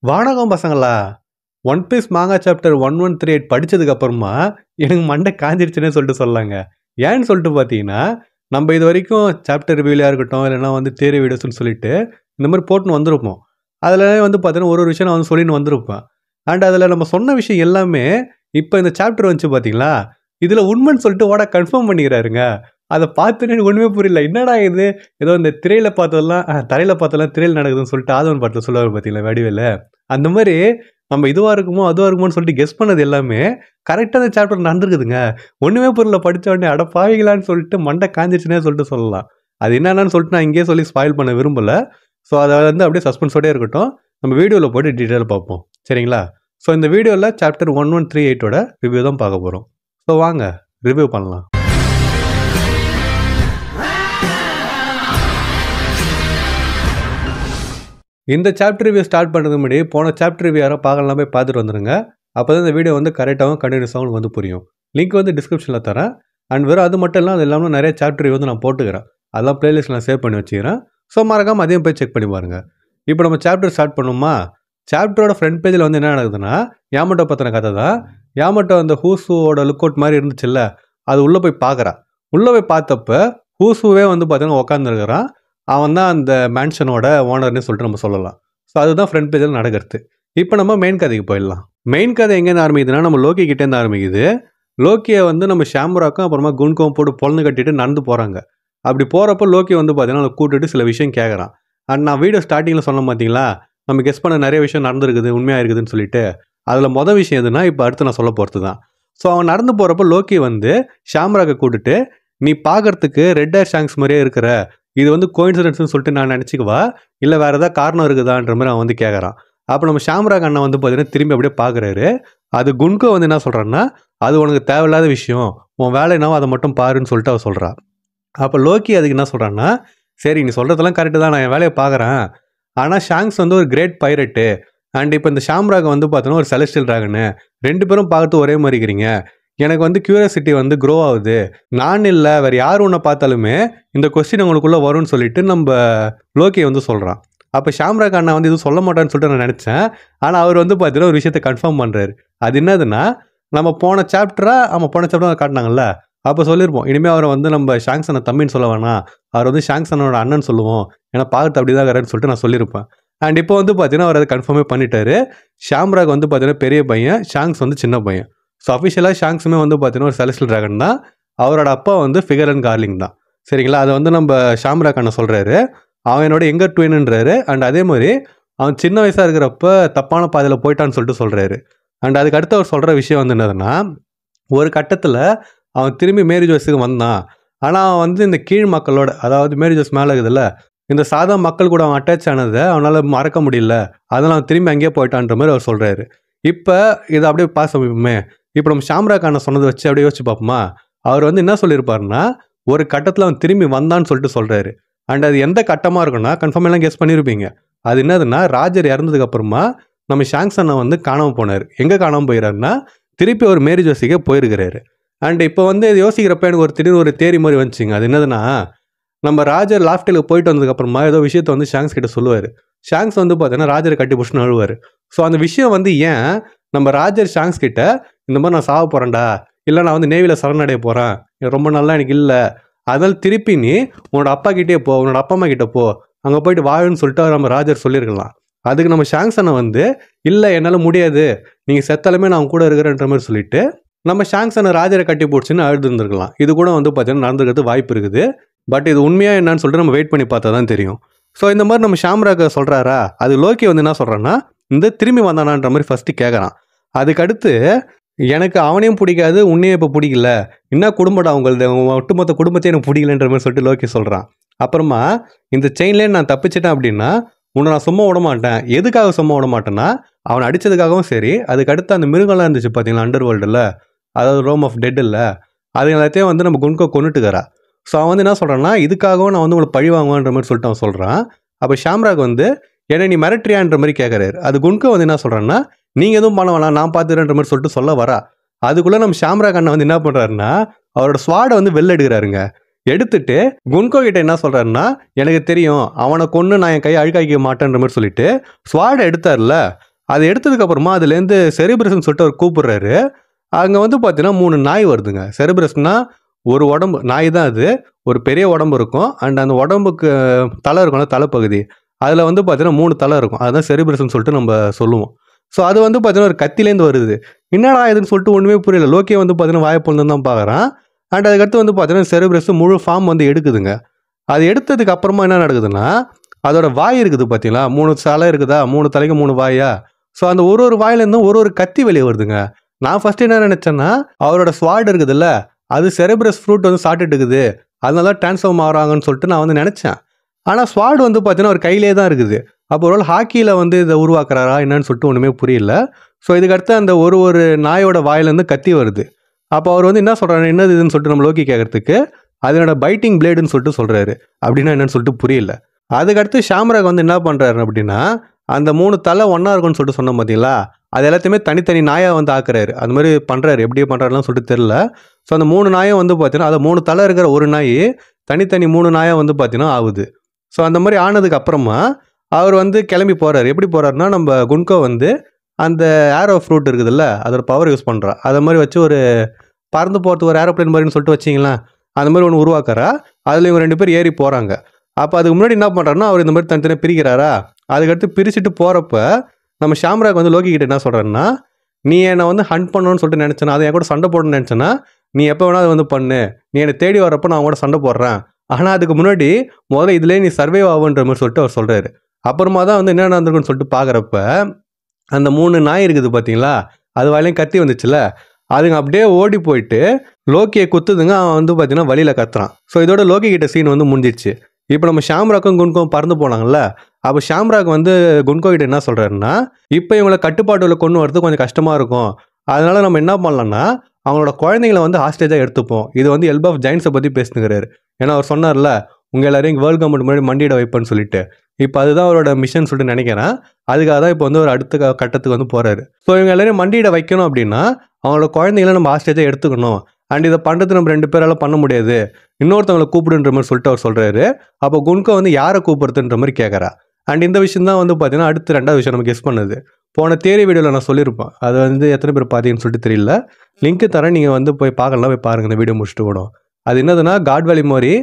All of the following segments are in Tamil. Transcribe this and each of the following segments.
வானகம் பசங்களா! ஒன் பீஸ் மாங்கா சாப்டர் 1138 படிச்சதுக்கு அப்புறமா எனக்கு மண்டை காஞ்சிருச்சுன்னே சொல்லிட்டு சொல்லலாங்க. ஏன்னு சொல்லிட்டு பார்த்தீங்கன்னா, நம்ம இதுவரைக்கும் சாப்டர் ரிவ்யூலயா இருக்கட்டும், இல்லைனா வந்து தியரி வீடியோஸ்ன்னு சொல்லிட்டு இந்த மாரி போட்டுன்னு வந்திருப்போம். அதில வந்து பார்த்தீங்கன்னா, ஒரு விஷயம் நான் வந்து சொல்லின்னு வந்திருப்பேன். அண்ட் அதில நம்ம சொன்ன விஷயம் எல்லாமே இப்ப இந்த சாப்டர் வந்துச்சு பார்த்தீங்களா, இதில உண்மைன்னு சொல்லிட்டு ஓட கன்ஃபார்ம் பண்ணிக்கிறாருங்க. அத பார்த்தோனே எனக்கு ஒண்ணுமே புரியல. என்னடா இது? ஏதோ இந்த திரையில பார்த்ததெல்லாம் தரையில பார்த்ததெல்லாம் திரையில நடக்குதுன்னு சொல்லிட்டு ஆதவன் படத்தில சொல்லுவாரு பார்த்தீங்களா வடிவேலு. அந்த மாரி நம்ம இதுவா இருக்குமோ, அதுவா இருக்குமோன்னு சொல்லிட்டு கெஸ் பண்ணது எல்லாமே கரெக்ட்டா அந்த சாப்டர் நடந்திருக்குதுங்க. ஒண்ணுமே புரியல படிச்ச உடனே. அட பாவிங்களான்னு சொல்லிட்டு மண்டை காய்ஞ்சிருச்சுன்னே சொல்லிட்டு சொல்லலாம். அது என்னென்னன்னு சொல்லிட்டு நான் இங்கேயே சொல்லி ஸ்பாயில் பண்ண விரும்பல. ஸோ அத வந்து அப்படியே சஸ்பென்ஸோடயே இருக்கட்டும். நம்ம வீடியோல போட்டு டீட்டெயிலா பார்ப்போம். சரிங்களா? ஸோ இந்த வீடியோல சாப்டர் 1138 ஓட ரிவ்யூ தான் பார்க்க போறோம். ஸோ வாங்க ரிவ்யூ பண்ணலாம். இந்த சாப்டர் ரிவ்யூ ஸ்டார்ட் பண்ணுறதுக்கு முன்னாடி போன சாப்டர் ரிவ்யூ யாரோ பார்க்கலாம் போய் பார்த்துட்டு வந்துருங்க. அப்பதான் இந்த வீடியோ வந்து கரெக்டாகவும் கண்டினியூஸாகவும் உங்களுக்கு வந்து புரியும். லிங்க் வந்து டிஸ்கிரிப்ஷன்ல தரேன். அண்ட் வெறும் அது மட்டும் இல்ல, அது இல்லாம நிறைய சாப்டர் ரிவ்யூ வந்து நான் போட்டுக்கிறேன். அதெல்லாம் பிளேலிஸ்ட்ல நான் சேவ் பண்ணி வச்சுக்கிறேன். ஸோ மறக்காம அதையும் போய் செக் பண்ணி பாருங்க. இப்போ நம்ம சாப்டர் ஸ்டார்ட் பண்ணுமா? சாப்டரோட ஃப்ரண்ட் பேஜில் வந்து என்ன நடக்குதுன்னா, யாமட்டோ பத்தின கதை தான். யாமட்டோ அந்த ஹூசுவோட லுக் அவுட் மாதிரி இருந்துச்சுல்ல, அது உள்ள போய் பார்க்குறா. உள்ள போய் பார்த்தப்ப ஹூசுவே வந்து பார்த்தீங்கன்னா உட்காந்துருக்கிறான். அவன் தான் அந்த மேன்ஷனோட ஓனர்னு சொல்லிட்டு நம்ம சொல்லலாம். ஸோ அதுதான் ஃப்ரண்ட் பேஜில் நடக்கிறது. இப்போ நம்ம மெயின் கதைக்கு போயிடலாம். மெயின் கதை எங்கேருந்து ஆரம்பிக்குதுன்னா, நம்ம லோக்கி கிட்டேருந்து ஆரம்பிக்குது. லோக்கியை வந்து நம்ம ஷாம்பராக்கும் அப்புறமா குன்கோவும் போட்டு பொழந்து கட்டிட்டு நடந்து போகிறாங்க. அப்படி போகிறப்ப லோக்கி வந்து பார்த்தீங்கன்னா அதை கூட்டிட்டு சில விஷயம் கேட்குறான். அண்ட் நான் வீடியோ ஸ்டார்டிங்கில் சொன்ன பார்த்தீங்களா, நம்ம கெஸ் பண்ண நிறைய விஷயம் நடந்திருக்குது, உண்மையாக இருக்குதுன்னு சொல்லிட்டு. அதில் மொதல் விஷயம் எதுனா இப்போ அடுத்து நான் சொல்ல போகிறது தான். ஸோ அவன் நடந்து போகிறப்ப லோக்கி வந்து ஷாம்பராக்கை கூட்டிட்டு, நீ பார்க்கறதுக்கு ரெட் ஹேர் ஷாங்க்ஸ் மாதிரியே இருக்கிற, இது வந்து கோயின்சிடன்ஸ்னு சொல்லிட்டு நான் நினச்சிக்குவா, இல்லை வேறு ஏதாவது காரணம் இருக்குதான்ற மாதிரி அவன் வந்து கேட்குறான். அப்போ நம்ம ஷாம்ராக் அண்ணன் வந்து பார்த்தீங்கன்னா திரும்பி அப்படியே பார்க்குறாரு. அது குன்கோ வந்து என்ன சொல்கிறான்னா, அது உனக்கு தேவையில்லாத விஷயம், உன் வேலை என்னவோ அதை மட்டும் பாருன்னு சொல்லிட்டு அவள் சொல்கிறா. அப்போ லோக்கி அதுக்கு என்ன சொல்கிறான்னா, சரி நீ சொல்கிறதெல்லாம் கரெக்டு தான், நான் என் வேலையை பார்க்குறேன். ஆனால் ஷாங்க்ஸ் வந்து ஒரு கிரேட் பைரட்டு. அண்ட் இப்போ இந்த ஷாம்ராக் வந்து பார்த்தோன்னா ஒரு செலஸ்டியல் ட்ராகனு. 2 பேரும் பார்க்கறது ஒரே மாதிரி இருக்கிறீங்க. எனக்கு வந்து கியூரியாசிட்டி வந்து க்ரோ ஆகுது. நான் இல்லை, வேறு யார் உன்னை பார்த்தாலுமே இந்த கொஸ்டின் உங்களுக்குள்ளே வரும்னு சொல்லிட்டு நம்ம லோக்கியை வந்து சொல்கிறான். அப்போ ஷாம்ராக் அண்ணா வந்து எதுவும் சொல்ல மாட்டான்னு சொல்லிட்டு நான் நினச்சேன். ஆனால் அவர் வந்து பார்த்தீங்கன்னா ஒரு விஷயத்தை கன்ஃபார்ம் பண்ணுறாரு. அது என்னதுன்னா, நம்ம போன சாப்டராக காட்டினாங்கல்ல, அப்போ சொல்லியிருப்போம், இனிமேல் அவரை வந்து நம்ம ஷாங்க்ஸ் அண்ணன் தம்பின்னு சொல்ல வேணாம், அவர் வந்து ஷாங்க்ஸ் அண்ணனோட அண்ணன் சொல்லுவோம், ஏன்னா பார்த்து அப்படி தான் இருக்கிறேன்னு சொல்லிட்டு நான் சொல்லியிருப்பேன். அண்ட் இப்போ வந்து பார்த்தீங்கன்னா அவர் அதை கன்ஃபார்மே பண்ணிட்டாரு. ஷாம்ராக் வந்து பார்த்தீங்கன்னா பெரிய பையன், ஷாங்க்ஸ் வந்து சின்ன பையன். ஸோ அஃபிஷியலாக ஷாங்க்ஸுமே வந்து பார்த்தீங்கன்னா ஒரு செலஸ்டியல் ட்ராகன் தான். அவரோட அப்பா வந்து ஃபிகர் அண்ட் கார்லிங் தான். சரிங்களா? அதை வந்து நம்ம ஷாம்ராக் அண்ணன் சொல்கிறாரு. அவன் என்னோட எங்கர் ட்வின்ன்றாரு. அண்ட் அதே மாதிரி அவன் சின்ன வயசாக இருக்கிறப்ப தப்பான பாதையில் போயிட்டான்னு சொல்லிட்டு சொல்கிறாரு. அண்ட் அதுக்கு அடுத்து அவர் சொல்கிற விஷயம் வந்து என்னதுன்னா, ஒரு கட்டத்தில் அவன் திரும்பி மேரி ஜோஸுக்கு வந்தான். ஆனால் அவன் வந்து இந்த கீழ் மக்களோட, அதாவது மேரி ஜோஸ் மேலே இருக்குதுல்ல, இந்த சாதா மக்கள் கூட அவன் அட்டாச் ஆனதை அவனால் மறக்க முடியல. அதனால் அவன் திரும்பி அங்கேயே போயிட்டான்ற மாதிரி அவர் சொல்கிறாரு. இப்போ இதை அப்படியே பாசமே, இப்போ நம்ம ஷாம்ராக் அண்ணன் சொன்னதை வச்சு அப்படியே யோசிச்சு பார்ப்போமா? அவர் வந்து என்ன சொல்லியிருப்பாருன்னா, ஒரு கட்டத்தில் அவன் திரும்பி வந்தான்னு சொல்லிட்டு சொல்கிறாரு. அண்ட் அது எந்த கட்டமாக இருக்குன்னா, கன்ஃபார்ம் எல்லாம் கெஸ் பண்ணியிருப்பீங்க. அது என்னதுன்னா, ராஜர் இறந்ததுக்கு அப்புறமா நம்ம ஷாங்க்ஸ் அண்ணன் வந்து காணாமல் போனார். எங்கே காணாமல் போயிறாருன்னா, திருப்பி ஒரு மேரி ஜோஸிக்கே போயிருக்கிறாரு. அண்ட் இப்போ வந்து இது யோசிக்கிறப்ப எனக்கு ஒரு திடீர்னு ஒரு தேரி மாதிரி வந்துச்சுங்க. அது என்னதுன்னா, நம்ம ராஜர் லாஃப்டேலுக்கு போயிட்டு வந்ததுக்கப்புறமா ஏதோ விஷயத்த வந்து ஷாங்க்ஸ் கிட்ட சொல்லுவார். ஷாங்க்ஸ் வந்து பார்த்தீங்கன்னா ராஜரை கட்டி பிடிச்சின்னு அழுவார். ஸோ அந்த விஷயம் வந்து ஏன் நம்ம ராஜர் ஷாங்க்ஸ் கிட்ட இந்த மாதிரி நான் சாக போகிறேன்டா, இல்லை நான் வந்து நேவியில் சரணடைய போகிறேன், ரொம்ப நல்லா எனக்கு இல்லை, அதனால் திருப்பி நீ உன்னோட அப்பா கிட்டே போ, உன்னோட அப்பா அம்மா கிட்டே போ, அங்கே போயிட்டு வாழுன்னு சொல்லிட்டு நம்ம ராஜர் சொல்லியிருக்கலாம். அதுக்கு நம்ம ஷாங்க்ஸ் அண்ணன் வந்து இல்லை என்னால் முடியாது, நீங்கள் செத்தாலுமே நான் கூட இருக்கிறேன்ற மாதிரி சொல்லிட்டு நம்ம ஷாங்க்ஸ் அண்ணன் ராஜரை கட்டி போடுச்சுன்னு அழுதுருந்துருக்கலாம். இது கூட வந்து பார்த்தீங்கன்னா நடந்துக்கிறது வாய்ப்பு இருக்குது. பட் இது உண்மையாக என்னன்னு சொல்லிட்டு நம்ம வெயிட் பண்ணி பார்த்தா தான் தெரியும். ஸோ இந்த மாதிரி நம்ம ஷாம்ராக் சொல்கிறாரா, அது லோக்கி வந்து என்ன சொல்கிறான்னா, இந்த திரும்பி வந்தானான்ற மாதிரி ஃபஸ்ட்டு கேட்குறான். அதுக்கடுத்து எனக்கு அவனையும் பிடிக்காது, உன்னையும் இப்போ பிடிக்கல, என்ன குடும்பம் அவங்களது, ஒட்டுமொத்த குடும்பத்தையும் எனக்கு பிடிக்கலன்ற மாதிரி சொல்லிட்டு லோக்கி சொல்கிறான். அப்புறமா இந்த செயின்லேயே நான் தப்பிச்சிட்டேன் அப்படின்னா உன்னை நான் சும்மா விட மாட்டேன். எதுக்காக சும்மா விட மாட்டேன்னா, அவனை அடித்ததுக்காகவும் சரி, அதுக்கடுத்து அந்த மிருகம்லாம் இருந்துச்சு பார்த்தீங்களா அண்டர் வேர்ல்டில், அதாவது ரோம் ஆஃப் டெட் இல்லை, அது எல்லாத்தையும் வந்து நம்ம குன்கோ கொண்டுட்டுக்கிறா. ஸோ அவன் வந்து என்ன சொல்கிறான்னா, இதுக்காகவும் நான் வந்து உங்களை பழி வாங்குவான்ற மாதிரி சொல்லிட்டு அவன் சொல்கிறான். அப்போ ஷாம்ராக் வந்து என்னை நீ மிரட்டுறியான்ற மாதிரி கேட்குறாரு. அது குன்கோ வந்து என்ன சொல்கிறான்னா, நீங்கள் எதுவும் பண்ண வேணாம், நான் பார்த்துக்கிறேன்ற மாதிரி சொல்லிட்டு சொல்ல வரா. அதுக்குள்ளே நம்ம ஷாம்ராக் அண்ணன் வந்து என்ன பண்ணுறாருன்னா, அவரோட ஸ்வாடை வந்து வெளில எடுக்கிறாருங்க. எடுத்துட்டு குன்கோ கிட்ட என்ன சொல்கிறாருன்னா, எனக்கு தெரியும் அவனை கொன்று நான் என் கையை அழுக்காக்கிக்க மாட்டேன்ற மாதிரி சொல்லிட்டு ஸ்வாடை எடுத்தார்ல, அதை எடுத்ததுக்கப்புறமா அதுலேருந்து செரிப்ரஸ்ன்னு சொல்லிட்டு அவர் கூப்பிடுறாரு. அங்கே வந்து பார்த்தீங்கன்னா 3 நாய் வருதுங்க. செரிப்ரஸ்னா ஒரு உடம்பு நாய் தான் அது. ஒரு பெரிய உடம்பு இருக்கும். அண்ட் அந்த உடம்புக்கு தலை இருக்கும்ல, தலைப்பகுதி. அதில் வந்து பார்த்தீங்கன்னா 3 தலை இருக்கும். அதுதான் செரிப்ரஸ்ன்னு சொல்லிட்டு நம்ம சொல்லுவோம். ஸோ அது வந்து பார்த்தீங்கன்னா ஒரு கத்திலேருந்து வருது. என்னடா இதுன்னு சொல்லிட்டு ஒன்றுமே புரியல. லோக்கியை வந்து பார்த்தீங்கன்னா வாய்ப்புன்னு தான் பார்க்குறான். அண்ட் அதுக்கடுத்து வந்து பார்த்தீங்கன்னா செரிப்ரஸ் முழு ஃபார்ம் வந்து எடுக்குதுங்க. அது எடுத்ததுக்கு அப்புறமா என்ன நடக்குதுன்னா, அதோட வாய் இருக்குது பார்த்தீங்களா? 3 தலை இருக்குதா? 3 தலைக்கு 3 வாயா? ஸோ அந்த ஒரு வாயிலேருந்தும் ஒரு கத்தி வெளியே வருதுங்க. நான் ஃபர்ஸ்ட் என்ன நினைச்சேன்னா, அவரோட ஸ்வாட் இருக்குதுல்ல, அது செரிப்ரஸ் ஃப்ரூட் வந்து சாப்பிட்டுட்டு இருக்குது. அதனால தான் டிரான்ஸ்ஃபார்ம் ஆகுறாங்கன்னு சொல்லிட்டு நான் வந்து நினைச்சேன். ஆனால் ஸ்வாட் வந்து பார்த்தீங்கன்னா ஒரு கையிலே தான் இருக்குது. அப்போ ஒரு ஹாக்கியில் வந்து இதை உருவாக்குறாரா என்னன்னு சொல்லிட்டு ஒன்றுமே புரியல. ஸோ இதுக்கடுத்து அந்த ஒரு நாயோட வாயிலேருந்து கத்தி வருது. அப்போ அவர் வந்து என்ன சொல்கிறாரு, என்னது இதுன்னு சொல்லிட்டு நம்ம லோக்கி கேட்கறதுக்கு, அதனோட பைட்டிங் பிளேடுன்னு சொல்லிட்டு சொல்கிறாரு. அப்படின்னா என்னன்னு சொல்லிட்டு புரியல. அதுக்கடுத்து ஷாம்ராக் வந்து என்ன பண்ணுறாரு அப்படின்னா, அந்த 3 தலை ஒன்றா இருக்கும்னு சொல்லிட்டு சொன்னோம் பார்த்தீங்களா, அது எல்லாத்தையுமே தனித்தனி நாயாக வந்து ஆக்குறாரு. அந்த மாதிரி பண்ணுறாரு. எப்படி பண்ணுறாருலாம் சொல்லிட்டு தெரில. ஸோ அந்த 3 நாயும் வந்து பார்த்தீங்கன்னா, அது 3 தலை இருக்கிற ஒரு நாய் தனித்தனி 3 நாயாக வந்து பார்த்தீங்கன்னா ஆகுது. ஸோ அந்த மாதிரி ஆனதுக்கு அப்புறமா அவர் வந்து கிளம்பி போகிறாரு. எப்படி போகிறாருன்னா, நம்ம குன்கோ வந்து அந்த ஏரோ ஃப்ரூட் இருக்குதுல்ல, அதோட பவர் யூஸ் பண்ணுறா. அதை மாதிரி வச்சு ஒரு பறந்து போகிறதுக்கு ஒரு ஏரோப்ளேன் மாதிரின்னு சொல்லிட்டு வச்சிங்களேன், அந்த மாதிரி ஒன்று உருவாக்குறா. அதில் இவங்க 2 பேர் ஏறி போகிறாங்க. அப்போ அதுக்கு முன்னாடி என்ன பண்ணுறாருன்னா, அவர் இந்த மாதிரி தனித்தனியாக பிரிக்கிறாரா. அதுக்கடுத்து பிரிச்சுட்டு போகிறப்ப நம்ம ஷாம்ராக் வந்து லோக்கி கிட்ட என்ன சொல்கிறாருன்னா, நீ என்னை வந்து ஹண்ட் பண்ணணும்னு சொல்லிட்டு நினச்சேன்னா, அதை என் கூட சண்டை போடணும்னு நினச்சேன்னா, நீ எப்போ வேணால் அதை வந்து பண்ணு. நீ என்னை தேடி வரப்போ நான் கூட சண்டை போடுறேன். ஆனால் அதுக்கு முன்னாடி முதல்ல இதுலேயே நீ சர்வைவ் ஆகுன்ற மாதிரி சொல்லிட்டு அவர் சொல்கிறாரு. அப்புறமா தான் வந்து என்ன நடந்திருக்குன்னு சொல்லிட்டு பார்க்குறப்ப, அந்த 3 நாய் இருக்குது பார்த்தீங்களா, அது வாயிலையும் கத்தி வந்துச்சுல, அதுங்க அப்படியே ஓடி போயிட்டு லோக்கியை குத்துதுங்க. அவன் வந்து பார்த்தீங்கன்னா வழியில் கத்துறான். ஸோ இதோட லோக்கி கிட்ட சீன் வந்து முடிஞ்சிடுச்சு. இப்போ நம்ம ஷாம்ராக்கும் குன்கோவும் பறந்து போனாங்கல்ல, அப்போ ஷாம்ராக் வந்து குன்கோ கிட்ட என்ன சொல்கிறாருன்னா, இப்போ இவங்களை கட்டுப்பாட்டுல கொண்டு வரது கொஞ்சம் கஷ்டமாக இருக்கும். அதனால நம்ம என்ன பண்ணலாம்னா, அவங்களோட குழந்தைங்களை வந்து ஹாஸ்டேஜாக எடுத்துப்போம். இது வந்து எல்ப் ஆஃப் ஜெயின்ஸை பற்றி பேசுனுங்கிறாரு. ஏன்னா அவர் சொன்னார்ல, உங்கள் எல்லாரையும் வேர்ல்டு கவர்மெண்ட் முன்னாடி மண்டியிட வைப்பேன்னு சொல்லிட்டு. இப்போ அதுதான் அவரோட மிஷன் சொல்லிட்டு நினைக்கிறேன். அதுக்காக தான் இப்போ வந்து ஒரு அடுத்த கட்டத்துக்கு வந்து போகிறாரு. ஸோ இவங்க எல்லாரையும் மண்டியிட வைக்கணும் அப்படின்னா, அவங்களோட குழந்தைங்களை நம்ம ஹாஸ்டேஜாக எடுத்துக்கணும். அண்ட் இதை பண்ணுறது நம்ம 2 பேரால் பண்ண முடியாது. இன்னொருத்தவங்களை கூப்பிடுன்ற மாதிரி சொல்லிட்டு அவர் சொல்கிறாரு. அப்போ குன்கோ வந்து யாரை கூப்பிடுறதுன்ற மாதிரி கேட்குறா. அண்ட் இந்த விஷயம் தான் வந்து பார்த்தீங்கன்னா அடுத்து 2வது விஷயம் நம்ம கெஸ் பண்ணுது. போன தியரி வீடியோவில் நான் சொல்லியிருப்பேன். அது வந்து எத்தனை பேர் பார்த்தீங்கன்னு சொல்லிட்டு தெரியல. லிங்க்கு தரேன், நீங்கள் வந்து போய் பார்க்கலாம். போய் பாருங்கள் இந்த வீடியோ முடிச்சுட்டு கூட. அது என்னதுன்னா, காட் வேலி மாதிரி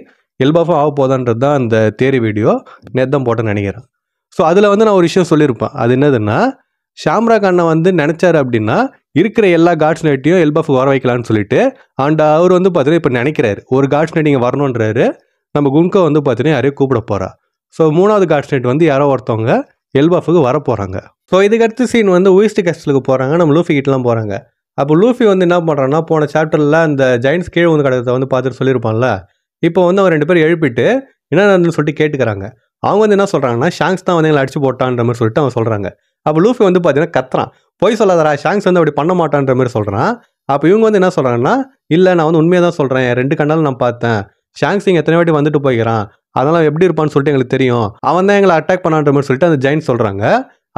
எல்பாஃபும் ஆக போதான்றது தான் அந்த தியரி வீடியோ. நேற்று தான் போட்டேன்னு நினைக்கிறேன். ஸோ அதில் வந்து நான் ஒரு விஷயம் சொல்லியிருப்பேன். அது என்னதுன்னா, ஷாம்ராக் அண்ணன் வந்து நினச்சாரு அப்படின்னா இருக்கிற எல்லா காட்ஸ் நைட்டையும் எல்பாஃபுக்கு வர வைக்கலான்னு சொல்லிட்டு, அண்ட் அவர் வந்து பார்த்தீங்கன்னா இப்போ நினைக்கிறாரு ஒரு காட்ஸ் நைட் இங்கே வரணுன்றாரு. நம்ம குன்கோ வந்து பார்த்தீங்கன்னா யாரையும் கூப்பிட போகிறா. ஸோ 3வது காட்ஸ் நைட் வந்து யாரோ ஒருத்தவங்க எல்பாஃபுக்கு வர போகிறாங்க. ஸோ இதுக்கடுத்து சீன் வந்து ஊயிஸ்ட் கேஸ்டலுக்கு போகிறாங்க. நம்ம லூஃபி கிட்டலாம் போகிறாங்க. அப்போ லூஃபி வந்து என்ன பண்ணுறான்னா, போன சாப்டரில் அந்த ஜெயின்ஸ் கீழே வந்து கிடக்கிறத வந்து பார்த்துட்டு சொல்லியிருப்பான்ல, இப்போ வந்து அவன் 2 பேரும் எழுப்பிட்டு என்ன நடந்துன்னு சொல்லிட்டு கேட்டுக்கிறாங்க. அவங்க வந்து என்ன சொல்கிறாங்கன்னா, ஷாங்ஸ் தான் வந்து எங்களை அடிச்சு போட்டான்ற மாதிரி சொல்லிட்டு அவன் சொல்கிறாங்க. அப்போ லூஃபி வந்து பார்த்தீங்கன்னா கத்துறான், பொய் சொல்லாதடா, ஷாங்ஸ் வந்து அப்படி பண்ண மாட்டான்ற மாதிரி சொல்கிறான். அப்போ இவங்க வந்து என்ன சொல்கிறாங்கன்னா, இல்லை நான் வந்து உண்மையாக தான் சொல்கிறேன், என் 2 கண்ணாலும் நான் பார்த்தேன், ஷாங்ஸ் இங்கே எத்தனை வாட்டி வந்துட்டு போய்க்கிறான், அதெல்லாம் எப்படி இருப்பான்னு சொல்லிட்டு எங்களுக்கு தெரியும், அவன் தான் எங்களை அட்டாக் பண்ணான்ற மாதிரி சொல்லிட்டு அந்த ஜெயின்ஸ் சொல்கிறாங்க.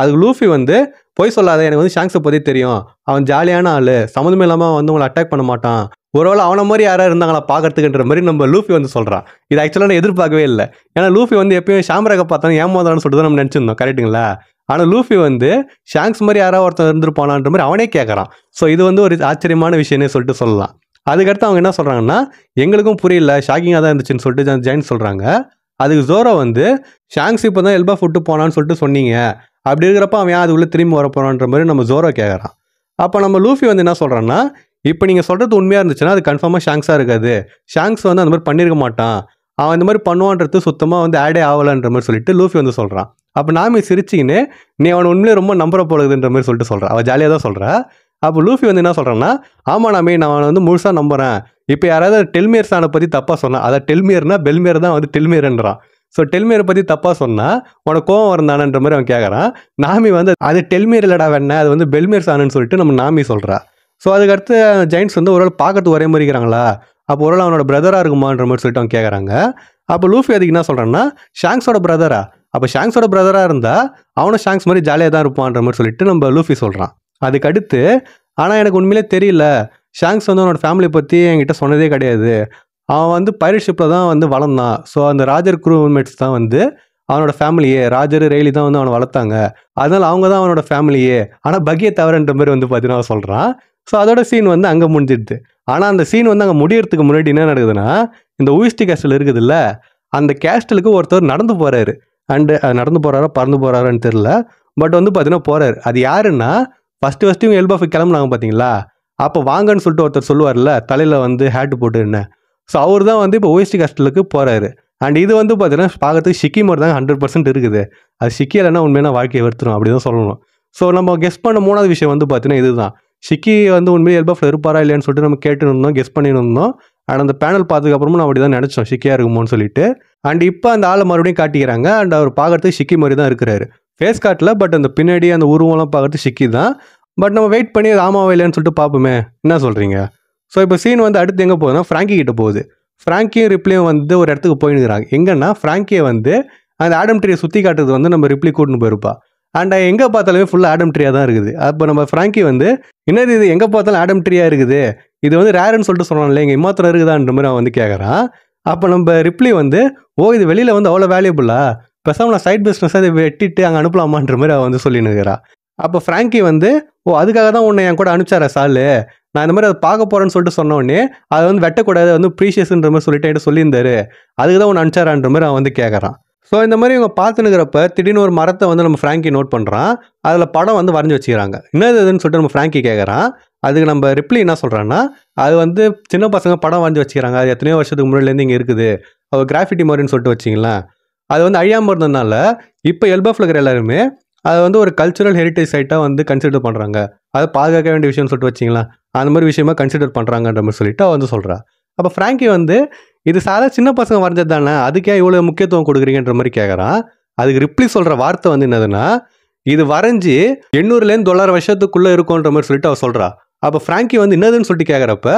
அதுக்கு லூஃபி வந்து பொய் சொல்லாத, எனக்கு வந்து ஷாங்ஸை பற்றி தெரியும், அவன் ஜாலியான ஆள், சம்மந்தமே இல்லாமல் வந்து உங்களை அட்டாக் பண்ண மாட்டான், ஒருவேளை அவனை மாதிரி யாராவது இருந்தாங்களா பார்க்கறதுக்குன்ற மாதிரி நம்ம லூஃபி வந்து சொல்கிறான். இது ஆக்சுவலாக நான் எதிர்பார்க்கவே இல்லை. ஏன்னா லூஃபி வந்து எப்பயும் ஷாம்ராக்கை பார்த்தாலும் ஏமாதான்னு சொல்லிட்டு தான் நம்ம நினச்சிருந்தோம், கரெக்டுங்களா? ஆனால் லூஃபி வந்து ஷாங்ஸ் மாதிரி யாராவது ஒருத்தர் இருந்துருப்பானான்ற மாதிரி அவனே கேட்குறான். ஸோ இது வந்து ஒரு ஆச்சரியமான விஷயம்னே சொல்லிட்டு சொல்லலாம். அதுக்கடுத்து அவங்க என்ன சொல்கிறாங்கன்னா, எங்களுக்கும் புரியல, ஷாக்கிங்காக தான் இருந்துச்சுன்னு சொல்லிட்டு ஜெயின் சொல்கிறாங்க. அதுக்கு ஜோரோ வந்து, ஷாங்ஸ் இப்போ தான் எல்பா விட்டு போனான்னு சொல்லிட்டு சொன்னீங்க, அப்படி இருக்கிறப்ப அவன் அது உள்ளே திரும்பி வர போகிறான்ற மாதிரி நம்ம ஜோரோ கேட்குறான். அப்போ நம்ம லூஃபி வந்து என்ன சொல்கிறான்னா, இப்போ நீங்கள் சொல்கிறது உண்மையாக இருந்துச்சுன்னா அது கன்ஃபார்மாக ஷாங்ஸாக இருக்காது, ஷாங்ஸ் வந்து அந்த மாதிரி பண்ணியிருக்க மாட்டான், அவன் இந்த மாதிரி பண்ணுவான்றது சுத்தமாக வந்து ஆடே ஆகலைன்ற மாதிரி சொல்லிட்டு லூஃபி வந்து சொல்கிறான். அப்போ நாமி சிரிச்சிக்கின்னு, நீ அவனை உண்மையிலே ரொம்ப நம்புற போகுதுன்ற மாதிரி சொல்லிட்டு சொல்கிறான். அவள் ஜாலியாக தான் சொல்கிறா. அப்போ லூஃபி வந்து என்ன சொல்கிறான்னா, ஆமாம் நாமே, நான் அவனை வந்து முழுசாக நம்புகிறேன், இப்போ யாராவது டெல்மியர் சானை பற்றி தப்பாக சொன்னான், அதை டெல்மியர்னா பெல்மியர் தான் வந்து டெல்மியர்ன்றான். ஸோ டெல்மியரை பற்றி தப்பாக சொன்னால் உனக்கு கோவம் வரந்தானன்ற மாதிரி அவன் கேட்குறான். நாமி வந்து அது டெல்மியர் இல்லடா வேணா, அது வந்து பெல்மியர் சானுன்னு சொல்லிட்டு நம்ம நாமி சொல்கிறா. ஸோ அதுக்கடுத்து ஜெயின்ஸ் வந்து ஒரு பார்க்கறதுக்கு ஒரே மாதிரி இருக்கிறாங்களா, அப்போ ஒரு அவனோட பிரதராக இருக்குமான்ற மாதிரி சொல்லிட்டு அவன் கேட்குறாங்க. அப்போ லூஃபி அதுக்கு என்ன சொல்கிறான்னா, ஷாங்ஸோட பிரதரா, அப்போ ஷாங்ஸோட பிரதராக இருந்தால் அவனும் ஷாங்ஸ் மாதிரி ஜாலியாக தான் இருப்பான்ற மாதிரி சொல்லிட்டு நம்ம லூஃபி சொல்கிறான். அதுக்கடுத்து, ஆனால் எனக்கு உண்மையிலே தெரியல, ஷாங்ஸ் வந்து அவனோட ஃபேமிலி பற்றி என்கிட்ட சொன்னதே கிடையாது, அவன் வந்து பைரட் ஷிப்பில் தான் வந்து வளர்ந்தான், ஸோ அந்த ராஜர் க்ரூமேட்ஸ் தான் வந்து அவனோட ஃபேமிலியே, ராஜர், ரெய்லி தான் வந்து அவனை வளர்த்தாங்க. அதனால அவங்க தான் அவனோட ஃபேமிலியே. ஆனால் பக்கியை தவிரன்ற மாதிரி வந்து பார்த்தீங்கன்னா அவன் சொல்கிறான். ஸோ அதோட சீன் வந்து அங்கே முடிஞ்சிடுது. ஆனால் அந்த சீன் வந்து அங்கே முடியறதுக்கு முன்னாடி என்ன நடக்குதுன்னா, இந்த ஊயிஸ்டி கேஸ்டல் இருக்குதுல்ல, அந்த கேஸ்டலுக்கு ஒருத்தர் நடந்து போகிறாரு. அண்டு நடந்து போகிறாரா பறந்து போகிறாரான்னு தெரில. பட் வந்து பார்த்தீங்கன்னா போகிறாரு. அது யாருன்னா, ஃபஸ்ட்டு இவங்க எல்பாஃப் கிளம்புனாங்க பார்த்தீங்களா, அப்போ வாங்கன்னு சொல்லிட்டு ஒருத்தர் சொல்லுவார்ல, தலையில் வந்து ஹேட்டு போட்டுன்னு. ஸோ அவர் தான் வந்து இப்போ ஓஎஸ்டி கேஸ்டலுக்கு போகிறாரு. அண்ட் இது வந்து பார்த்தீங்கன்னா பார்க்கறதுக்கு ஷிக்கி மாதிரி தான் 100% இருக்குது. அது ஷிக்கி இல்லைன்னா உண்மையான வாழ்க்கையை வெறுத்துரும் அப்படி தான் சொல்லணும். ஸோ நம்ம கெஸ் பண்ண 3வது விஷயம் வந்து பார்த்தீங்கன்னா இதுதான். ஷிக்கி வந்து உண்மையை எல்பாஃபில் இருப்பாரா இல்லையான்னு சொல்லிட்டு நம்ம கேட்டுருந்தோம், கெஸ் பண்ணியிருந்தோம். அண்ட் அந்த பேனல் பார்த்ததுக்கப்புறமும் நான் அப்படி தான் நினச்சோம் ஷிக்கியாக இருக்குமோன்னு சொல்லிட்டு. அண்ட் இப்போ அந்த ஆளை மறுபடியும் காட்டிக்கிறாங்க. அண்ட் அவர் பார்க்கறதுக்கு ஷிக்கி மாதிரி தான் இருக்கிறாரு. ஃபேஸ் காட்டில், பட் அந்த பின்னாடி அந்த உருவம்லாம் பார்க்கறது ஷிக்கி தான். பட் நம்ம வெயிட் பண்ணி அது ஆமாவா இல்லையான்னு சொல்லிட்டு பார்ப்போமே, என்ன சொல்கிறீங்க? ஸோ இப்போ சீன் வந்து அடுத்து எங்கே போகுதுன்னா, ஃப்ராங்கி கிட்ட போகுது. ஃப்ராங்கியும் ரிப்ளியும் வந்து ஒரு இடத்துக்கு போயினுக்கிறாங்க. எங்கன்னா ஃப்ராங்கியை வந்து அந்த ஆடம் ட்ரீயை சுற்றி காட்டுறது வந்து நம்ம ரிப்ளி கூட்டின்னு போயிருப்பா. அண்ட் எங்கே பார்த்தாலுமே ஃபுல்லாக ஆடம் ட்ரீயாக தான் இருக்குது. அப்போ நம்ம ஃப்ராங்கி வந்து என்னது இது எங்கே பார்த்தாலும் ஆடம் ட்ரீயாக இருக்குது, இது வந்து ரேருன்னு சொல்லிட்டு சொல்கிறான்ல, எங்கள் இமாத்திரம் இருக்குதான்ற மாதிரி அவன் வந்து கேட்குறான். அப்போ நம்ம ரிப்ளி வந்து இது வெளியில் வந்து அவ்வளோ வேல்யூபுல்லா, பேசாமல் நான் சைட் பிஸ்னஸாக அதை வெட்டிட்டு அங்கே அனுப்பலாமான்ற மாதிரி அவன் வந்து சொல்லினுக்கிறா. அப்போ ஃப்ராங்கி வந்து அதுக்காக தான் உன்னை என் கூட அனுப்பிச்சார சாலு, நான் இந்த மாதிரி அதை பார்க்க போகிறேன்னு சொல்லிட்டு சொன்னோடனே அதை வந்து வெட்டக்கூடாது, வந்து ப்ரீஷியஸ்ன்ற மாதிரி சொல்லிட்டு என்கிட்ட சொல்லியிருந்தாரு, அதுக்கு தான் உன்னை அனுப்பிச்சாரான்ற மாதிரி அவன் வந்து கேட்குறான். ஸோ இந்த மாதிரி இவங்க பார்த்துனுக்கிறப்ப திடீர்னு ஒரு மரத்தை வந்து நம்ம ஃப்ராங்கி நோட் பண்ணுறான். அதில் படம் வந்து வரைஞ்சி வச்சுக்கிறாங்க. என்னது இதுன்னு சொல்லிட்டு நம்ம ஃப்ராங்கி கேட்குறான். அதுக்கு நம்ம ரிப்ளி என்ன சொல்கிறான்னா, அது வந்து சின்ன பசங்க படம் வரைஞ்சி வச்சுக்கிறாங்க, அது எத்தனையோ வருஷத்துக்கு முன்னாடிலேருந்து இங்கே இருக்குது, அது கிராஃபிட்டி மாதிரின்னு சொல்லிட்டு வச்சிங்களேன். அது வந்து அழியாமல் இருந்ததுனால இப்போ எல்பாஃபில் இருக்கிற எல்லாருமே அதை வந்து ஒரு கல்ச்சுரல் ஹெரிட்டேஜ் சைட்டாக வந்து கன்சிடர் பண்ணுறாங்க, அதை பாதுகாக்க வேண்டிய விஷயம்னு சொல்லிட்டு வச்சிங்களேன், அந்த மாதிரி விஷயமா கன்சிடர் பண்ணுறாங்கன்ற மாதிரி சொல்லிட்டு அவள் வந்து சொல்கிறா. அப்போ ஃப்ராங்கி வந்து இது சாதா சின்ன பசங்க வரைஞ்சது தானே, அதுக்கே இவ்வளோ முக்கியத்துவம் கொடுக்குறீங்கன்ற மாதிரி கேட்குறான். அதுக்கு ரிப்ளி சொல்கிற வார்த்தை வந்து என்னதுன்னா, இது வரைஞ்சி 800லேருந்து 900 வருஷத்துக்குள்ளே இருக்கும்ன்ற மாதிரி சொல்லிட்டு அவள் சொல்கிறா. அப்போ ஃப்ராங்கி வந்து என்னதுன்னு சொல்லிட்டு கேட்குறப்ப,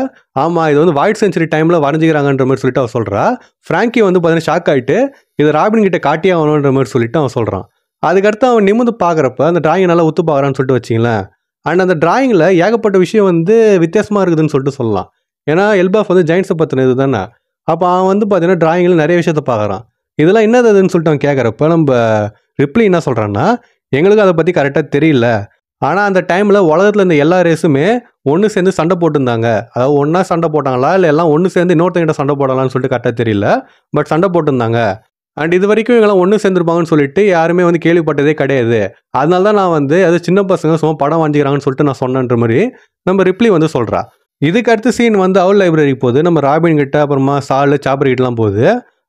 ஆமாம் இது வந்து வைல்ட் செஞ்சுரி டைமில் வரைஞ்சிக்கிறாங்கன்ற மாதிரி சொல்லிட்டு அவள் சொல்கிறா. ஃப்ராங்கி வந்து பார்த்தீங்கன்னா ஷாக் ஆகிட்டு இது ராபின் கிட்ட காட்டியே ஆகணுன்ற மாதிரி சொல்லிட்டு அவன் சொல்கிறான். அதுக்கடுத்து அவன் நிமிந்து பார்க்குறப்ப அந்த டிராயிங் நல்லா உத்து பார்க்குறான்னு சொல்லிட்டு வச்சிங்களேன். அண்ட் அந்த டிராயிங்கில் ஏகப்பட்ட விஷயம் வந்து வித்தியாசமாக இருக்குதுன்னு சொல்லிட்டு சொல்லலாம். ஏன்னா எல்பாஃப் வந்து ஜெயின்ஸை பற்றின இது தானே. அப்போ அவன் வந்து பார்த்தீங்கன்னா டிராயிங்கில் நிறைய விஷயத்த பார்க்குறான். இதெல்லாம் என்னதுன்னு சொல்லிட்டு அவன் கேட்குறப்ப நம்ம ரிப்ளி என்ன சொல்கிறான்னா, எங்களுக்கு அதை பற்றி கரெக்டாக தெரியல, ஆனால் அந்த டைமில் உலகத்தில் இருந்த எல்லா ரேஸுமே ஒன்று சேர்ந்து சண்டை போட்டுருந்தாங்க, அதாவது ஒன்றா சண்டை போட்டாங்களா இல்லை எல்லாம் ஒன்று சேர்ந்து இன்னொருத்தங்கிட்ட சண்டை போடலான்னு சொல்லிட்டு கரெக்டாக தெரியல, பட் சண்டை போட்டுருந்தாங்க. அண்ட் இது வரைக்கும் இவங்கெல்லாம் ஒன்று சேர்ந்துருப்பாங்கன்னு சொல்லிட்டு யாருமே வந்து கேள்விப்பட்டதே கிடையாது. அதனால தான் நான் வந்து அது சின்ன பசங்க சும்மா படம் வாங்கிக்கிறாங்கன்னு சொல்லிட்டு நான் சொன்னன்ற மாதிரி நம்ம ரிப்ளி வந்து சொல்கிறா. இதுக்கு அடுத்த சீன் வந்து அவள் லைப்ரரிக்கு போகுது. நம்ம ராபின் கிட்ட, அப்புறமா சாலு, சாப்பர் கிட்டலாம் போகுது.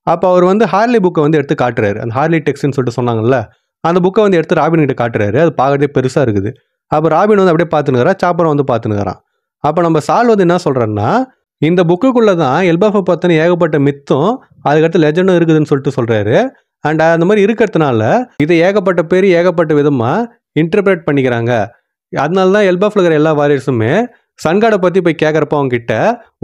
அப்போ அவர் வந்து ஹார்லி புக்கை வந்து எடுத்து காட்டுறாரு. அந்த ஹார்லி டெக்ஸ்ட்னு சொல்லிட்டு சொன்னாங்கல்ல, அந்த புக்கை வந்து எடுத்து ராபின் கிட்ட காட்டுறாரு. அது பார்க்கறதே பெருசாக இருக்குது. அப்போ ராபின் வந்து அப்படியே பார்த்துனுக்கிறா, சாப்பரை வந்து பார்த்துனுக்கிறான். அப்போ நம்ம சால் வந்து என்ன சொல்கிறேன்னா, இந்த புக்குக்குள்ளே தான் எல்பாஃபை பற்றின ஏகப்பட்ட மித்தும் அதுக்கடுத்து லெஜண்டும் இருக்குதுன்னு சொல்லிட்டு சொல்கிறாரு. அண்ட் அந்த மாதிரி இருக்கிறதுனால இதை ஏகப்பட்ட பேர் ஏகப்பட்ட விதமாக இன்டர்பிரேட் பண்ணிக்கிறாங்க. அதனால தான் எல்பாஃபில் இருக்கிற எல்லா வாரியர்ஸுமே சன்காடை பற்றி போய் கேட்குறப்ப அவங்க கிட்ட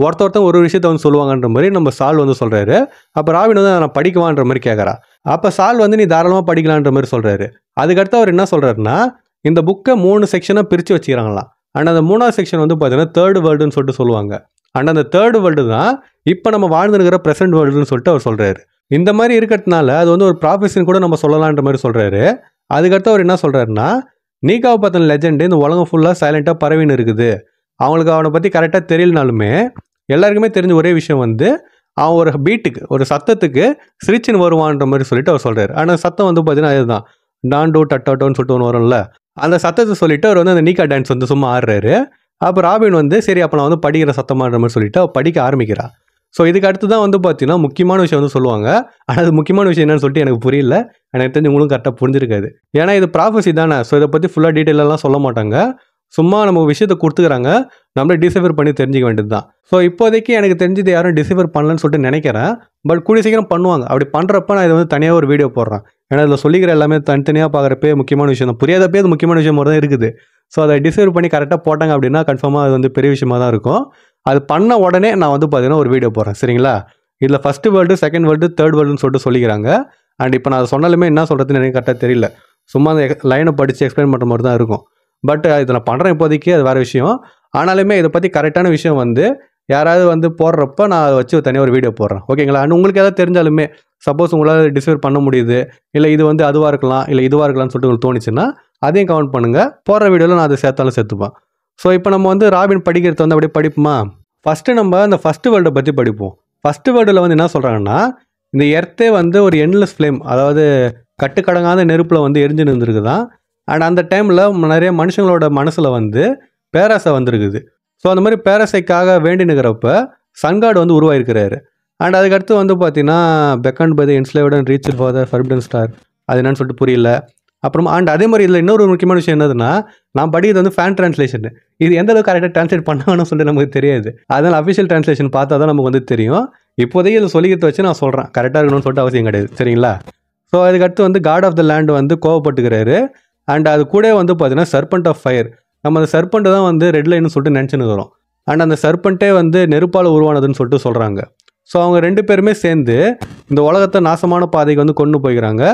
ஒருத்தன் ஒரு விஷயத்த வந்து சொல்லுவாங்கன்ற மாதிரி நம்ம சால் வந்து சொல்கிறாரு. அப்போ ராபின் வந்து நான் படிக்குவான்ற மாதிரி கேட்குறா. அப்போ சால் வந்து நீ தாராளமாக படிக்கலான்ற மாதிரி சொல்கிறாரு. அதுக்கடுத்து அவர் என்ன சொல்கிறாருன்னா, இந்த புக்கை 3 செக்ஷனாக பிரித்து வச்சுக்கிறாங்களாம். அண்ட் அந்த 3வது செக்ஷன் வந்து பார்த்தீங்கன்னா 3rd வேர்ல்டுன்னு சொல்லிட்டு சொல்லுவாங்க. அண்ட் அந்த 3rd வேர்ல்டு தான் இப்போ நம்ம வாழ்ந்துருக்கிற ப்ரெசென்ட் வேர்ல்டுன்னு சொல்லிட்டு அவர் சொல்கிறாரு. இந்த மாதிரி இருக்கிறதுனால அது வந்து ஒரு ப்ராஃபஸின்னு கூட நம்ம சொல்லலான்ற மாதிரி சொல்கிறாரு. அதுக்கடுத்து அவர் என்ன சொல்கிறாருன்னா, நீக்காவை பற்றின லெஜெண்டு இந்த உலகம் ஃபுல்லாக சைலண்ட்டாக பரவின்னு இருக்குது, அவங்களுக்கு அவனை பற்றி கரெக்டாக தெரியலனாலுமே எல்லாருக்குமே தெரிஞ்ச ஒரே விஷயம் வந்து அவன் ஒரு பீட்டுக்கு ஒரு சத்தத்துக்கு சிரிச்சின்னு வருவான்ற மாதிரி சொல்லிட்டு அவர் சொல்கிறார். ஆனால் சத்தம் வந்து பார்த்தீங்கன்னா அதுதான் டாண்டோ டட்டாட்டோன்னு சொல்லிட்டு ஒன்று வரும்ல, அந்த சத்தத்தை சொல்லிட்டு அவர் வந்து அந்த நீக்கா டான்ஸ் வந்து சும்மா ஆடுறாரு. அப்போ ராபின் வந்து சரி அப்போ நான் வந்து படிக்கிற சத்தமான்ற மாதிரி சொல்லிட்டு அவள் படிக்க ஆரம்பிக்கிறா. ஸோ இதுக்கு அடுத்து தான் வந்து பார்த்தீங்கன்னா முக்கியமான விஷயம் வந்து சொல்லுவாங்க. ஆனால் அது முக்கியமான விஷயம் என்னன்னு சொல்லிட்டு எனக்கு புரியல, எனக்கு தெரிஞ்சு உங்களுக்கு கரெக்டாக புரிஞ்சிருக்காது. ஏன்னா இது ப்ராஃபஸி தானே. ஸோ இதை பற்றி ஃபுல்லாக டீட்டெயிலெலாம் சொல்ல மாட்டாங்க, சும்மா நம்ம விஷயத்தை கொடுத்துக்கிறாங்க, நம்மளே டிசைஃபர் பண்ணி தெரிஞ்சிக்க வேண்டியது தான். ஸோ இப்போதைக்கு எனக்கு தெரிஞ்சது யாரும் டிசைஃபர் பண்ணலன்னு சொல்லிட்டு நினைக்கிறேன். பட் கூடிய சீக்கிரம் பண்ணுவாங்க. அப்படி பண்ணுறப்ப நான் இதை வந்து தனியாக ஒரு வீடியோ போடுறேன். ஏன்னா இதில் சொல்லிக்கிற எல்லாமே தனித்தனியாக பார்க்குறப்பே முக்கியமான விஷயம் தான், புரியாதப்பே அது முக்கியமான விஷயம் மாதிரி தான் இருக்குது. ஸோ அதை டிசைஃபர் பண்ணி கரெக்டாக போட்டாங்க அப்படின்னா கன்ஃபார்மாக அது வந்து பெரிய விஷயமாக தான் இருக்கும். அது பண்ண உடனே நான் வந்து பார்த்தீங்கன்னா ஒரு வீடியோ போடுறேன், சரிங்களா? இதில் first world, second world, third வேர்ல்டுன்னு சொல்லிட்டு சொல்லிக்கிறாங்க. அண்ட் இப்போ நான் அதை சொன்னாலுமே என்ன சொல்கிறதுன்னு எனக்கு கரெக்டாக தெரியல, சும்மா அந்த லைனை படித்து எக்ஸ்பிளைன் பண்ணுற மாதிரி தான் இருக்கும். பட் இதை நான் பண்ணுறேன் இப்போதைக்கு, அது வேறு விஷயம். ஆனாலுமே இதை பற்றி கரெக்டான விஷயம் வந்து யாராவது வந்து போடுறப்ப நான் அதை வச்சு தனியாக ஒரு வீடியோ போடுறேன், ஓகேங்களா? அண்ட் உங்களுக்கு எதாவது தெரிஞ்சாலுமே சப்போஸ் உங்களால் டிசைட் பண்ண முடியுது, இல்லை இது வந்து அதுவாக இருக்கலாம், இல்லை இதுவாக இருக்கலாம்னு சொல்லிட்டு உங்களுக்கு தோணுச்சுன்னா அதையும் கமெண்ட் பண்ணுங்கள். போடுற வீடியோவில் நான் அதை சேர்த்தாலும் சேர்த்துப்பேன். ஸோ இப்போ நம்ம வந்து ராபின் படிக்கிறது வந்து அப்படியே படிப்போமா? ஃபஸ்ட்டு நம்ம அந்த ஃபஸ்ட்டு வேர்ல்டை பற்றி படிப்போம். ஃபஸ்ட்டு வேர்ல்டில் வந்து என்ன சொல்கிறாங்கன்னா, இந்த எர்த்தே வந்து ஒரு எண்ட்லெஸ் ஃப்ளேம், அதாவது கட்டுக்கடங்காத நெருப்பில் வந்து எரிஞ்சு நின்றுருக்குதான். அண்ட் அந்த டைமில் நிறைய மனுஷங்களோட மனசில் வந்து பேராசை வந்திருக்குது. ஸோ அந்த மாதிரி பேராசைக்காக வேண்டி நிற்கிறப்ப சன்காட் வந்து உருவாயிருக்கிறாரு. அண்ட் அதுக்கடுத்து வந்து பார்த்தீங்கன்னா beckoned by the enslaved and reach for the forbidden star, அது என்னன்னு சொல்லிட்டு புரியல. அப்புறம் அண்ட் அதே மாதிரி இதில் இன்னொரு முக்கியமான விஷயம் என்னதுன்னா, நான் படிக்கிறது வந்து ஃபேன் ட்ரான்ஸ்லேஷன். இது எந்த அளவுக்கு கரெக்டாக ட்ரான்ஸ்லேட் பண்ணணும்னு சொல்லிட்டு நமக்கு தெரியாது. அதனால் அஃபிஷியல் ட்ரான்ஸ்லேஷன் பார்த்தா தான் நமக்கு வந்து தெரியும். இப்போதைக்கு இதில் சொல்லிக்கிறத வச்சு நான் சொல்கிறேன், கரெக்டாக இருக்கணும்னு சொல்லிட்டு அவசியம் கிடையாது, சரிங்களா? ஸோ அதுக்கடுத்து வந்து காட் ஆஃப் த லேண்ட் வந்து கோவப்பட்டுக்கிறாரு. அண்ட் அது கூட வந்து பார்த்தீங்கன்னா சர்பண்ட் ஆஃப் ஃபயர், நம்ம அந்த சர்பண்ட்டை தான் வந்து ரெட் லைன்னு சொல்லிட்டு நினச்சின்னு இருக்கிறோம். அண்ட் அந்த சர்பண்ட்டே வந்து நெருப்பால் உருவானதுன்னு சொல்லிட்டு சொல்கிறாங்க. ஸோ அவங்க 2 பேருமே சேர்ந்து இந்த உலகத்தை நாசமான பாதைக்கு வந்து கொண்டு போய்க்கிறாங்க.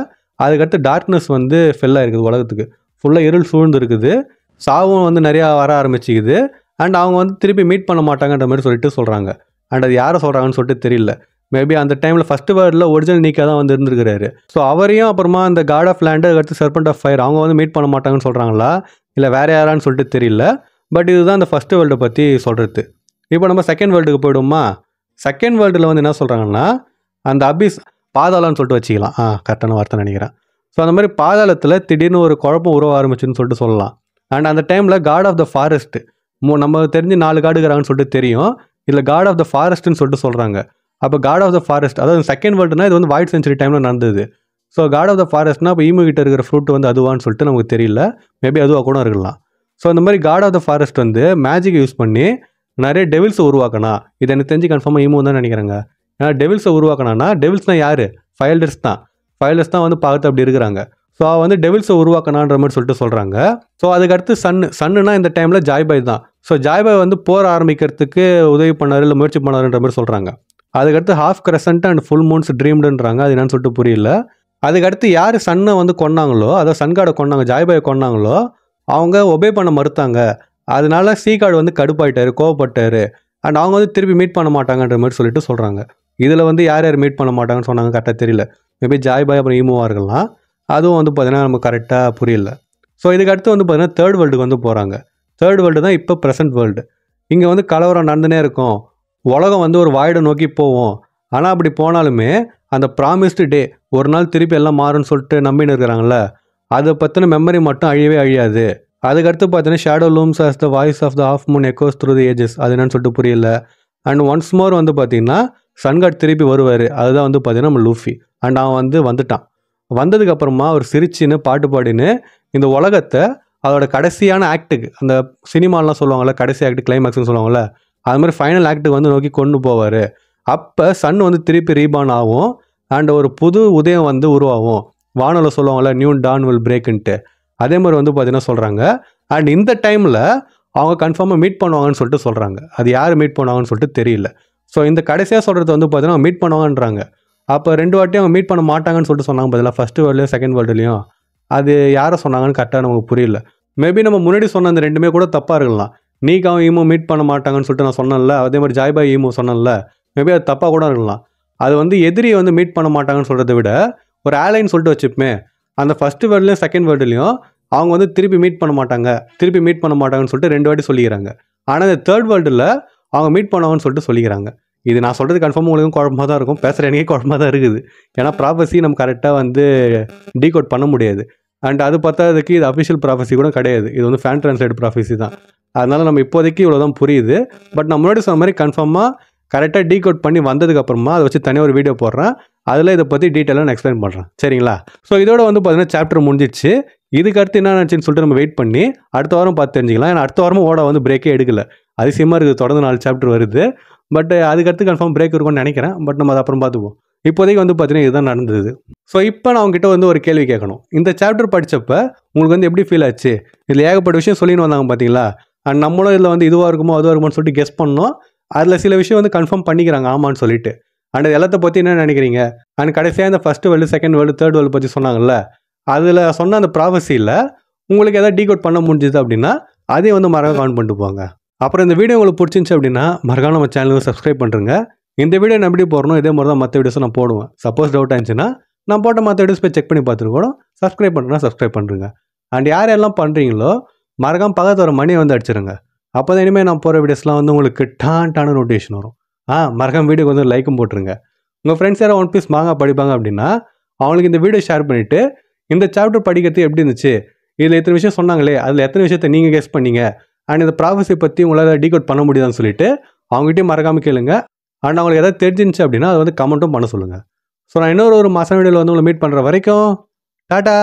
அதுக்கடுத்து டார்க்னஸ் வந்து ஃபெல்லாக இருக்குது, உலகத்துக்கு ஃபுல்லாக இருள் சூழ்ந்து இருக்குது, சாவும் வந்து நிறையா வர ஆரம்பிச்சிக்குது. அண்ட் அவங்க வந்து திருப்பி மீட் பண்ண மாட்டாங்கன்ற மாதிரி சொல்லிட்டு சொல்கிறாங்க. அண்ட் அது யாரை சொல்கிறாங்கன்னு சொல்லிட்டு தெரியல. மேபி அந்த டைமில் ஃபஸ்ட்டு வேர்டில் ஒரிஜினல் நீக்காக தான் வந்து இருந்திருக்கிறாரு. ஸோ அவரையும் அப்புறமா அந்த காட் ஆஃப் லேண்டு அடுத்து சர்பண்ட் ஆஃப் ஃபயர் அவங்க வந்து மீட் பண்ண மாட்டாங்கன்னு சொல்கிறாங்களா, இல்லை வேறு யாரான்னு சொல்லிட்டு தெரியல. பட் இதுதான் அந்த ஃபஸ்ட்டு வேர்ல்டை பற்றி சொல்கிறது. இப்போ நம்ம செகண்ட் வேர்ல்டுக்கு போய்டுமா? செகண்ட் வேர்ல்டில் வந்து என்ன சொல்கிறாங்கன்னா, அந்த அபிஸ் பாதாளம்னு சொல்லிட்டு வச்சுக்கலாம், கரெக்டான வார்த்தை நினைக்கிறேன். ஸோ அந்த மாதிரி பாதாளத்தில் திடீர்னு ஒரு குழப்பம் உருவ ஆரம்பிச்சுன்னு சொல்லிட்டு சொல்லலாம். அண்ட் அந்த டைமில் காட் ஆஃப் த ஃபாரஸ்ட், நம்ம தெரிஞ்சு 4 காடுகிறாங்கன்னு சொல்லிட்டு தெரியும், இல்லை காட் ஆஃப் த ஃபாரஸ்ட்னு சொல்லிட்டு சொல்கிறாங்க. அப்போ காட் ஆஃப் த ஃபாரஸ்ட், அதாவது செகண்ட் வேர்ல்டுனா இது வந்து வாய்ட் சென்ச்சுரி டைமில் நடந்தது. ஸோ காட் ஆஃப் த ஃபாரஸ்ட்னா இப்போ ஈமு கிட்ட இருக்கிற ஃப்ரூட் வந்து அதுவான்னு சொல்லிட்டு நமக்கு தெரியல, மேபி அதுவாக கூட இருக்கலாம். ஸோ இந்த மாதிரி காட் ஆஃப் த ஃபாரஸ்ட் வந்து மேஜிக் யூஸ் பண்ணி நிறைய டெவில்ஸை உருவாக்கணும். இது எனக்கு தெரிஞ்சு கன்ஃபார்மாக ஈமு தான் நினைக்கிறாங்க. ஏன்னா டெவில்ஸை உருவாக்கணும்னா, டெவில்ஸ்னால் யார்? ஃபைல்டர்ஸ் தான். ஃபைல்டர்ஸ் தான் வந்து பார்த்து அப்படி இருக்கிறாங்க. ஸோ வந்து டெவில்ஸை உருவாக்கணுன்ற மாதிரி சொல்லிட்டு சொல்கிறாங்க. ஸோ அதுக்கடுத்து சன்னுனா இந்த டைமில் ஜாய்பாய் தான். ஸோ ஜாய்பாய் வந்து போர் ஆரம்பிக்கிறதுக்கு உதவி பண்ணார், இல்லை முயற்சி பண்ணாருன்ற மாதிரி சொல்கிறாங்க. அதுக்கடுத்து half crescent and full moons ட்ரீம்டுன்றாங்க, அது என்னன்னு சொல்லிட்டு புரியல. அதுக்கடுத்து யார் சன்னை வந்து கொன்னாங்களோ, அதாவது சன்காடை கொன்னாங்க, ஜாய்பாயை கொன்னாங்களோ, அவங்க ஒபே பண்ண மறுத்தாங்க. அதனால சீகாடு வந்து கடுப்பாயிட்டாரு, கோவப்பட்டார். அண்ட் அவங்க வந்து திருப்பி மீட் பண்ண மாட்டாங்கன்ற மாதிரி சொல்லிட்டு சொல்கிறாங்க. இதில் வந்து யார் யார் மீட் பண்ண மாட்டாங்கன்னு சொன்னாங்க கரெக்டாக தெரியல. மேபி ஜாய்பாய் அப்புறம் ஈமோவாக இருக்கலாம், அதுவும் வந்து பார்த்தீங்கன்னா நமக்கு கரெக்டாக புரியல. ஸோ இதுக்கடுத்து வந்து பார்த்தீங்கன்னா தேர்ட் வேர்ல்டுக்கு வந்து போகிறாங்க. தேர்ட் வேர்ல்டு தான் இப்போ ப்ரெசென்ட் வேர்ல்டு. இங்கே வந்து கலவரம் நடந்துனே இருக்கும், உலகம் வந்து ஒரு வாய்டை நோக்கி போவோம். ஆனால் அப்படி போனாலுமே அந்த ப்ராமிஸ்டு டே ஒரு நாள் திருப்பி எல்லாம் மாறும்னு சொல்லிட்டு நம்பின்னு இருக்கிறாங்கள, அதை பற்றின மெமரி மட்டும் அழியவே அழியாது. அதுக்கடுத்து பார்த்தீங்கன்னா shadow looms as the voice of the of moon echoes through the ages, அது என்னன்னு சொல்லிட்டு புரியல. அண்ட் ஒன்ஸ் மோர் வந்து பார்த்தீங்கன்னா சன்காட் திருப்பி வருவார், அதுதான் வந்து பார்த்தீங்கன்னா நம்ம லூஃபி. அண்ட் அவன் வந்து வந்துட்டான். வந்ததுக்கப்புறமா அவர் சிரிச்சின்னு பாட்டு பாடின்னு இந்த உலகத்தை அதோட கடைசியான ஆக்டுக்கு, அந்த சினிமாலாம் சொல்லுவாங்கள்ல கடைசி ஆக்ட் கிளைமேக்ஸ்னு சொல்லுவாங்கள்ல, அது மாதிரி ஃபைனல் ஆக்டுக்கு வந்து நோக்கி கொண்டு போவார். அப்போ சன் வந்து திருப்பி ரீபான் ஆகும் அண்ட் ஒரு புது உதயம் வந்து உருவாகும். வானொலியில் சொல்லுவாங்கள்ல நியூ டான் வில் பிரேக்குன்ட்டு, அதே மாதிரி வந்து பார்த்தீங்கன்னா சொல்கிறாங்க. அண்ட் இந்த டைமில் அவங்க கன்ஃபார்மாக மீட் பண்ணுவாங்கன்னு சொல்லிட்டு சொல்கிறாங்க. அது யார் மீட் பண்ணுவாங்கன்னு சொல்லிட்டு தெரியல. ஸோ இந்த கடைசியாக சொல்கிறது வந்து பார்த்தீங்கன்னா மீட் பண்ணுவாங்கன்றாங்க. அப்போ 2 வாட்டி அவங்க மீட் பண்ண மாட்டாங்கன்னு சொல்லிட்டு சொன்னாங்க பதிலாக, ஃபஸ்ட்டு வேர்ல்டுலையும் செகண்ட் வேர்ல்டுலையும். அது யாரை சொன்னாங்கன்னு கரெக்டாக நமக்கு புரியல. மேபி நம்ம முன்னாடி சொன்ன அந்த 2மே கூட தப்பாக இருக்கலாம். நீக்காவும் ஈமோ மீட் பண்ண மாட்டாங்கன்னு சொல்லிட்டு நான் சொன்னேன்ல, அதே மாதிரி ஜாய்பாய் ஈமோ சொன்னேன்ல, மேபி அது தப்பாக கூட இருக்கலாம். அது வந்து எதிரியை வந்து மீட் பண்ண மாட்டாங்கன்னு சொல்கிறத விட ஒரு ஆலைன்னு சொல்லிட்டு வச்சுப்போமே, அந்த ஃபஸ்ட்டு வேர்ல்டுலையும் செகண்ட் வேர்ல்டுலையும் அவங்க வந்து திருப்பி மீட் பண்ண மாட்டாங்கன்னு சொல்லிட்டு 2 வாட்டி சொல்லிக்கிறாங்க. ஆனால் இந்த தேர்ட் வேர்ல்டில் அவங்க மீட் பண்ணுவாங்கன்னு சொல்லிட்டு சொல்லிக்கிறாங்க. இது நான் சொல்கிறது கன்ஃபார்மாக உங்களுக்கும் குழப்பமாக தான் இருக்கும், பேசுகிற எனக்கே குழப்பமாக தான் இருக்குது. ஏன்னா ப்ராஃபஸி நம்ம கரெக்டாக வந்து டீகோட் பண்ண முடியாது. அண்ட் அது பார்த்ததுக்கு இது அஃபிஷியல் ப்ராஃபஸி கூட கிடையாது, இது வந்து ஃபேன் ட்ரான்ஸ்லேட் ப்ராஃபஸி தான். அதனால் நம்ம இப்போதைக்கு இவ்வளோ தான் புரியுது. பட் நான் முன்னாடி சொன்ன மாதிரி கன்ஃபார்மாக கரெக்டாக டீகோட் பண்ணி வந்ததுக்கப்புறமா அதை வச்சு தனியாக ஒரு வீடியோ போடுறேன், அதில் இதை பற்றி டீட்டெயிலாக நான் எக்ஸ்பிளைன் பண்ணுறேன், சரிங்களா? ஸோ இதோட வந்து பார்த்தீங்கன்னா சாப்டர் முடிஞ்சிச்சு. இதுக்கு அடுத்து என்ன நினச்சின்னு சொல்லிட்டு நம்ம வெயிட் பண்ணி அடுத்த வாரம் பார்த்து தெரிஞ்சிக்கலாம். ஏன்னா அடுத்த வாரமும் ஓட வந்து பிரேக்கே எடுக்கல, அதிசயமாக இருக்குது, தொடர்ந்து 4 சாப்டர் வருது. பட் அதுக்கடுத்து கன்ஃபார்ம் பிரேக் இருக்கும்னு நினைக்கிறேன். பட் நம்ம அதை அப்புறம் பார்த்துப்போம். இப்போதைக்கு வந்து பார்த்தீங்கன்னா இதுதான் நடந்தது. ஸோ இப்போ நான் உங்ககிட்ட வந்து ஒரு கேள்வி கேட்கணும். இந்த சாப்டர் படித்தப்போ உங்களுக்கு வந்து எப்படி ஃபீல் ஆச்சு? இதில் ஏகப்பட்ட விஷயம் சொல்லின்னு வந்தாங்க பார்த்தீங்களா? அண்ட் நம்மளும் இதில் வந்து இதுவாக இருக்குமோ அதுவாக இருக்குமோன்னு சொல்லிட்டு கெஸ் பண்ணோம். அதில் சில விஷயம் வந்து கன்ஃபார்ம் பண்ணிக்கிறாங்க ஆமான்னு சொல்லிட்டு. அண்ட் எல்லாத்தை பற்றி என்ன நினைக்கிறீங்க? அண்ட் கடைசியாக இந்த first world, second world, third world பற்றி சொன்னாங்கல்ல, அதில் சொன்ன அந்த ப்ராஃபஸியில் உங்களுக்கு எதாவது டீகோட் பண்ண முடிஞ்சுது அப்படின்னா அதையும் வந்து மறக்க கமெண்ட் பண்ணிட்டு போங்க. அப்புறம் இந்த வீடியோ உங்களுக்கு பிடிச்சிருந்துச்சு அப்படின்னா மறக்காம நம்ம சேனலுக்கு சப்ஸ்கிரைப் பண்ணுறேங்க. இந்த வீடியோ நான் எப்படி போடணும் இதே மாதிரி தான் மற்ற வீடியோஸும் நான் போடுவேன். சப்போஸ் டவுட் ஆச்சுன்னா நான் போட்ட மற்ற வீடியோஸ் போய் செக் பண்ணி பார்த்துட்டு கூட சப்ஸ்கிரைப் பண்ணுறேன்னா சப்ஸ்கிரைப் பண்ணுறேங்க. அண்ட் யார் யாரெல்லாம் பண்ணுறீங்களோ மறக்காம பக்கத்து வர மணியை வந்து அடிச்சிருங்க. அப்போ தான் இனிமேல் நான் போகிற வீடியோஸ்லாம் வந்து உங்களுக்கு டான நோட்டிஃபிகேஷன் வரும். மறக்காம வீடியோக்கு வந்து லைக்கும் போட்டுருங்க. உங்கள் ஃப்ரெண்ட்ஸ் யாராவது ஒன் பீஸ் மாங்கா படிப்பாங்க அப்படின்னா அவங்களுக்கு இந்த வீடியோ ஷேர் பண்ணிவிட்டு இந்த சாப்டர் படிக்கிறது எப்படி இருந்துச்சு, இதில் எத்தனை விஷயம் சொன்னாங்களே அதில் எத்தனை விஷயத்தை நீங்கள் கெஸ் பண்ணீங்க, அண்ட் இந்த ப்ராஃபஸி பற்றி உங்களால் டீகோட் பண்ண முடியுதான்னு சொல்லிட்டு அவங்ககிட்டயும் மறக்காமல் கேளுங்க. அண்ட் அவங்களுக்கு எதாவது தெரிஞ்சிருந்துச்சு அப்படின்னா அதை வந்து கமெண்ட்டும் பண்ண சொல்லுங்கள். ஸோ நான் இன்னொரு மாதம் வீடியோவில் வந்து உங்களை மீட் பண்ணுற வரைக்கும் டாட்டா.